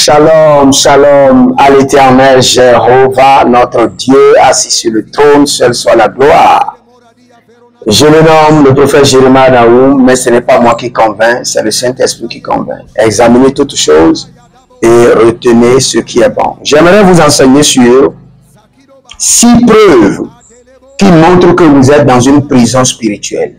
Shalom, shalom à l'Éternel Jéhovah, notre Dieu, assis sur le trône, seul soit la gloire. Je le nomme le prophète Jérémie Naoum, mais ce n'est pas moi qui convainc, c'est le Saint-Esprit qui convainc. Examinez toutes choses et retenez ce qui est bon. J'aimerais vous enseigner sur 6 preuves qui montrent que vous êtes dans une prison spirituelle.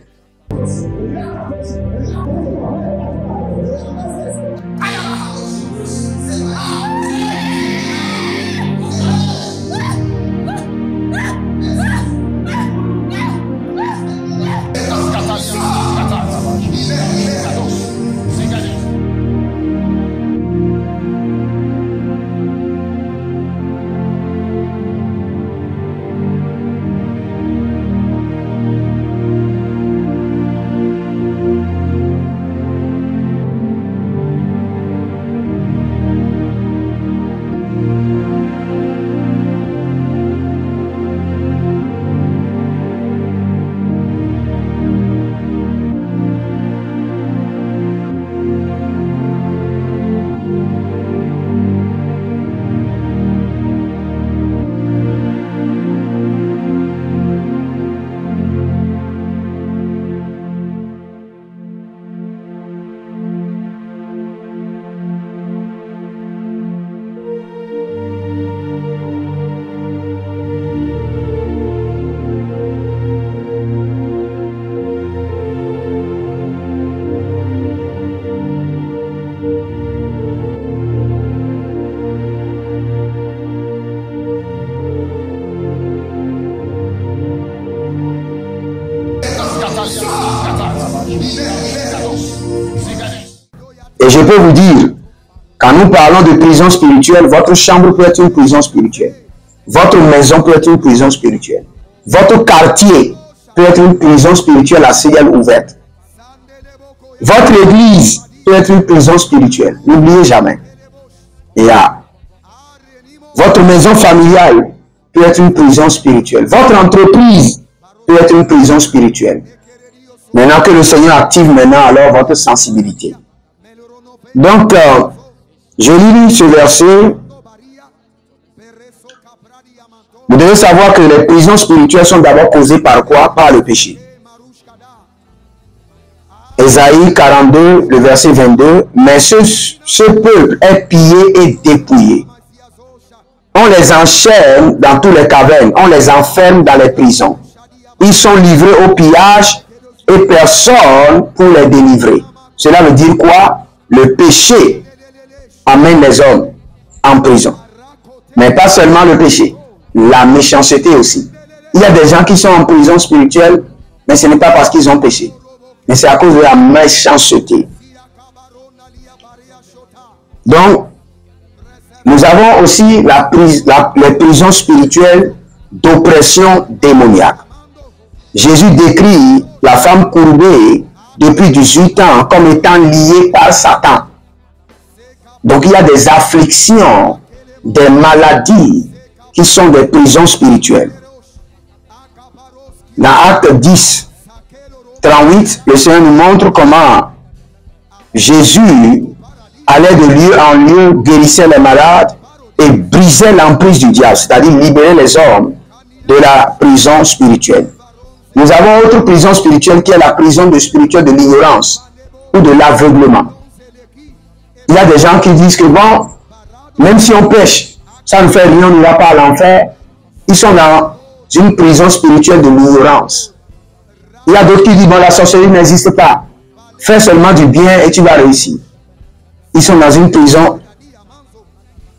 Et je peux vous dire, quand nous parlons de prison spirituelle, votre chambre peut être une prison spirituelle. Votre maison peut être une prison spirituelle. Votre quartier peut être une prison spirituelle à ciel ouvert. Votre église peut être une prison spirituelle. N'oubliez jamais. Votre maison familiale peut être une prison spirituelle. Votre entreprise peut être une prison spirituelle. Maintenant que le Seigneur active maintenant alors votre sensibilité. Donc, je lis ce verset. Vous devez savoir que les prisons spirituelles sont d'abord causées par quoi? Par le péché. Ésaïe 42, le verset 22. Mais ce peuple est pillé et dépouillé. On les enchaîne dans tous les cavernes. On les enferme dans les prisons. Ils sont livrés au pillage et personne pour les délivrer. Cela veut dire quoi? Le péché amène les hommes en prison. Mais pas seulement le péché, la méchanceté aussi. Il y a des gens qui sont en prison spirituelle, mais ce n'est pas parce qu'ils ont péché. Mais c'est à cause de la méchanceté. Donc, nous avons aussi les prisons spirituelles d'oppression démoniaque. Jésus décrit la femme courbée depuis 18 ans comme étant liée par Satan. Donc il y a des afflictions, des maladies qui sont des prisons spirituelles. Dans Acte 10, 38, le Seigneur nous montre comment Jésus allait de lieu en lieu, guérissait les malades et brisait l'emprise du diable, c'est-à-dire libérer les hommes de la prison spirituelle. Nous avons autre prison spirituelle qui est la prison spirituelle de l'ignorance ou de l'aveuglement. Il y a des gens qui disent que bon, même si on pêche, ça ne fait rien, on n'ira pas à l'enfer. Ils sont dans une prison spirituelle de l'ignorance. Il y a d'autres qui disent bon, la sorcellerie n'existe pas. Fais seulement du bien et tu vas réussir. Ils sont dans une prison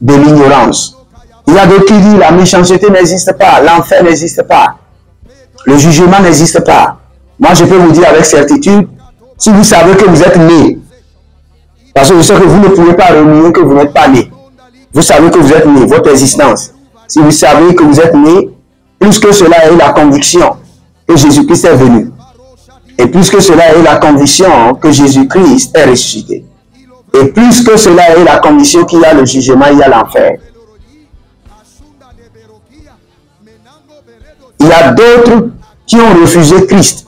de l'ignorance. Il y a d'autres qui disent la méchanceté n'existe pas, l'enfer n'existe pas. Le jugement n'existe pas. Moi, je peux vous dire avec certitude, si vous savez que vous êtes né, parce que je sais que vous ne pouvez pas renier que vous n'êtes pas né. Vous savez que vous êtes né, votre existence. Si vous savez que vous êtes né, plus que cela est la conviction que Jésus-Christ est venu. Et plus que cela est la conviction que Jésus-Christ est ressuscité. Et plus que cela est la conviction qu'il y a le jugement, il y a l'enfer. Il y a d'autres qui ont refusé Christ.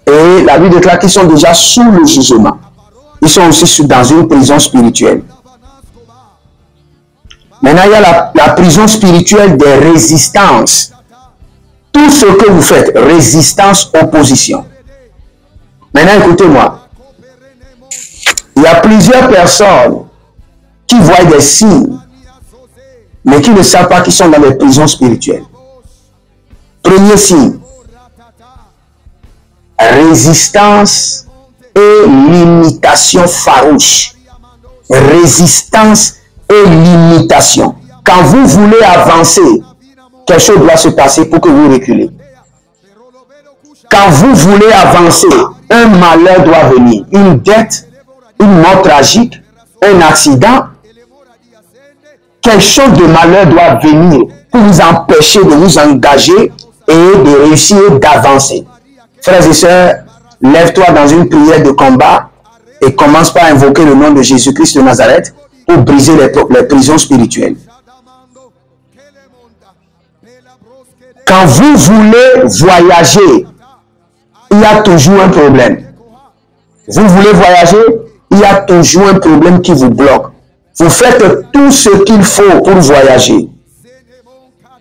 Et la Bible déclare qu'ils sont déjà sous le jugement. Ils sont aussi dans une prison spirituelle. Maintenant, il y a la prison spirituelle des résistances. Tout ce que vous faites, résistance, opposition. Maintenant, écoutez-moi. Il y a plusieurs personnes qui voient des signes, mais qui ne savent pas qu'ils sont dans les prisons spirituelles. Premier signe, résistance et limitation farouche. Résistance et limitation. Quand vous voulez avancer, quelque chose doit se passer pour que vous reculez. Quand vous voulez avancer, un malheur doit venir. Une dette, une mort tragique, un accident, quelque chose de malheur doit venir pour vous empêcher de vous engager et de réussir d'avancer. Frères et sœurs, lève-toi dans une prière de combat et commence par invoquer le nom de Jésus-Christ de Nazareth pour briser les prisons spirituelles. Quand vous voulez voyager, il y a toujours un problème. Vous voulez voyager, il y a toujours un problème qui vous bloque. Vous faites tout ce qu'il faut pour voyager.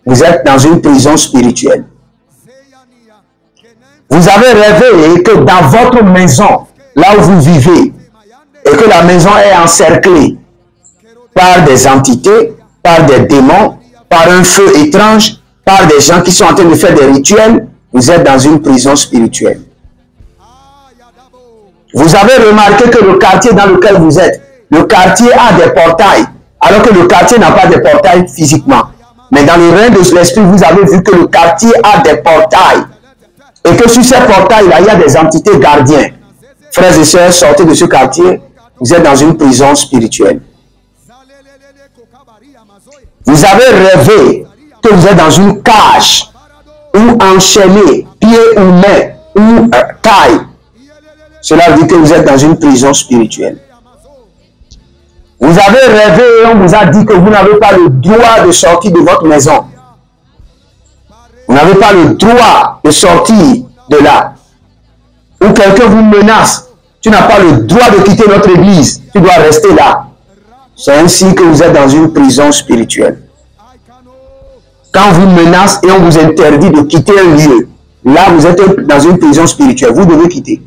Vous êtes dans une prison spirituelle. Vous avez rêvé que dans votre maison, là où vous vivez, et que la maison est encerclée par des entités, par des démons, par un feu étrange, par des gens qui sont en train de faire des rituels, vous êtes dans une prison spirituelle. Vous avez remarqué que le quartier dans lequel vous êtes, le quartier a des portails, alors que le quartier n'a pas de portails physiquement. Mais dans le règne de l'esprit, vous avez vu que le quartier a des portails. Et que sur ces portails-là, il y a des entités gardiens. Frères et sœurs, sortez de ce quartier, vous êtes dans une prison spirituelle. Vous avez rêvé que vous êtes dans une cage, ou enchaîné, pieds ou mains, ou taille. Cela veut dire que vous êtes dans une prison spirituelle. Vous avez rêvé et on vous a dit que vous n'avez pas le droit de sortir de votre maison. Vous n'avez pas le droit de sortir de là. Ou quelqu'un vous menace. Tu n'as pas le droit de quitter notre église. Tu dois rester là. C'est ainsi que vous êtes dans une prison spirituelle. Quand on vous menace et on vous interdit de quitter un lieu, là vous êtes dans une prison spirituelle. Vous devez quitter.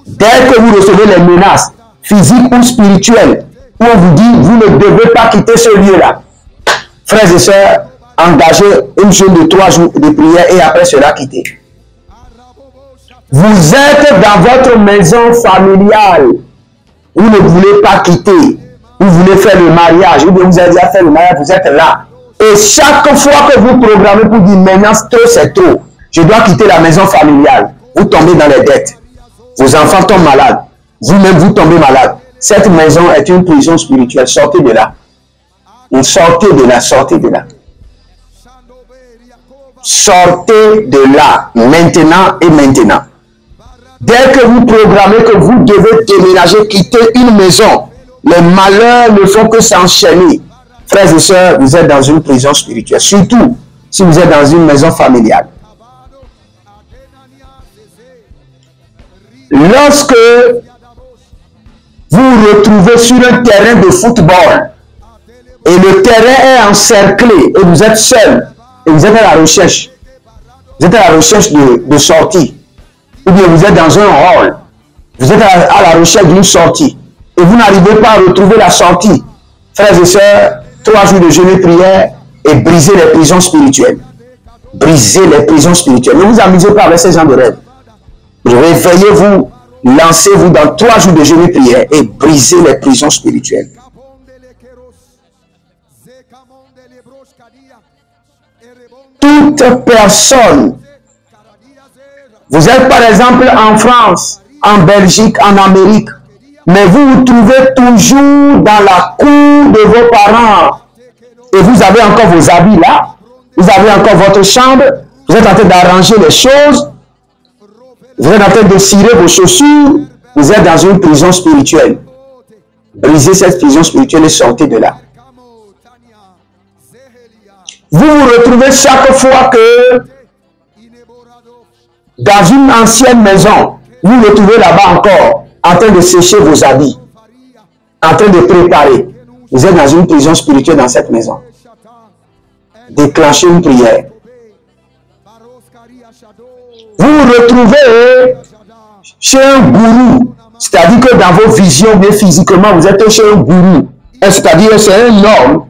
Dès que vous recevez les menaces, physiques ou spirituelles, où on vous dit, vous ne devez pas quitter ce lieu-là. Frères et sœurs, engagez une jeûne de 3 jours de prière et après cela, quittez. Vous êtes dans votre maison familiale. Vous ne voulez pas quitter. Vous voulez faire le mariage. Vous avez déjà fait le mariage, vous êtes là. Et chaque fois que vous programmez pour dire, maintenant, c'est trop. Je dois quitter la maison familiale. Vous tombez dans les dettes. Vos enfants tombent malades. Vous-même, vous tombez malade. Cette maison est une prison spirituelle. Sortez de là. Sortez de là. Sortez de là. Sortez de là. Maintenant et maintenant. Dès que vous programmez que vous devez déménager, quitter une maison, les malheurs ne font que s'enchaîner. Frères et sœurs, vous êtes dans une prison spirituelle. Surtout si vous êtes dans une maison familiale. Lorsque vous vous retrouvez sur un terrain de football et le terrain est encerclé et vous êtes seul et vous êtes à la recherche, vous êtes à la recherche de sortie, ou bien vous êtes dans un hall, vous êtes à la recherche d'une sortie et vous n'arrivez pas à retrouver la sortie, frères et sœurs, 3 jours de jeûne et prière et briser les prisons spirituelles. Briser les prisons spirituelles. Ne vous amusez pas avec ces gens de rêve. Réveillez-vous, lancez-vous dans 3 jours de jeûne et prière et brisez les prisons spirituelles. Toute personne, vous êtes par exemple en France, en Belgique, en Amérique, mais vous vous trouvez toujours dans la cour de vos parents et vous avez encore vos habits là, vous avez encore votre chambre, vous êtes en train d'arranger les choses, vous êtes en train de cirer vos chaussures, vous êtes dans une prison spirituelle. Brisez cette prison spirituelle et sortez de là. Vous vous retrouvez chaque fois que dans une ancienne maison, vous vous retrouvez là-bas encore, en train de sécher vos habits, en train de préparer. Vous êtes dans une prison spirituelle dans cette maison. Déclenchez une prière. Vous vous retrouvez chez un gourou. C'est-à-dire que dans vos visions, bien physiquement, vous êtes chez un gourou. C'est-à-dire que c'est un homme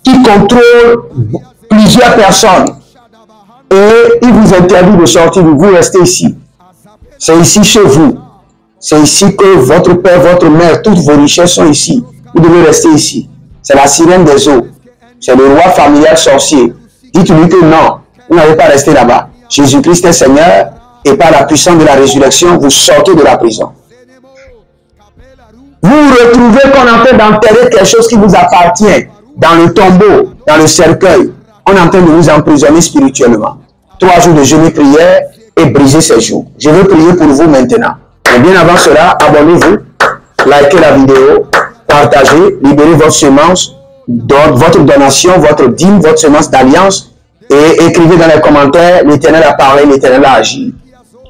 qui contrôle plusieurs personnes. Et il vous interdit de sortir, vous restez ici. C'est ici chez vous. C'est ici que votre père, votre mère, toutes vos richesses sont ici. Vous devez rester ici. C'est la sirène des eaux. C'est le roi familial sorcier. Dites-lui que non, vous n'allez pas rester là-bas. Jésus-Christ est Seigneur et par la puissance de la résurrection, vous sortez de la prison. Vous vous retrouvez qu'on est en train d'enterrer quelque chose qui vous appartient dans le tombeau, dans le cercueil. On est en train de vous emprisonner spirituellement. 3 jours de jeûne et prière et briser ces jours. Je veux prier pour vous maintenant. Mais bien avant cela, abonnez-vous, likez la vidéo, partagez, libérez votre semence, votre donation, votre dîme, votre semence d'alliance et écrivez dans les commentaires, l'Éternel a parlé, l'Éternel a agi.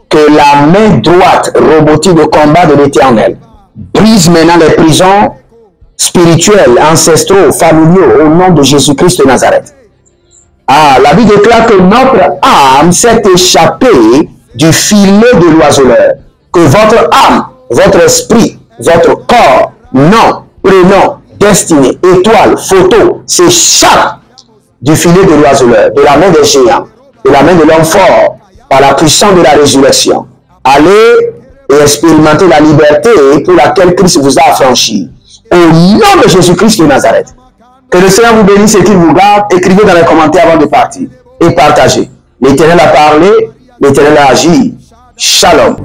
Que la main droite robotique de combat de l'Éternel brise maintenant les prisons spirituelles, ancestraux, familiaux au nom de Jésus-Christ de Nazareth. Ah, la Bible déclare que notre âme s'est échappée du filet de l'oiseleur. Que votre âme, votre esprit, votre corps, nom, prénom, destinée, étoile, photo, s'échappe du filet de l'oiseleur, de la main des géants, de la main de l'homme fort, par la puissance de la résurrection. Allez et expérimentez la liberté pour laquelle Christ vous a affranchi. Au nom de Jésus-Christ de Nazareth. Que le Seigneur vous bénisse et qu'il vous garde. Écrivez dans les commentaires avant de partir. Et partagez. L'Éternel a parlé, l'Éternel a agi. Shalom.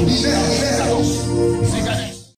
Amen.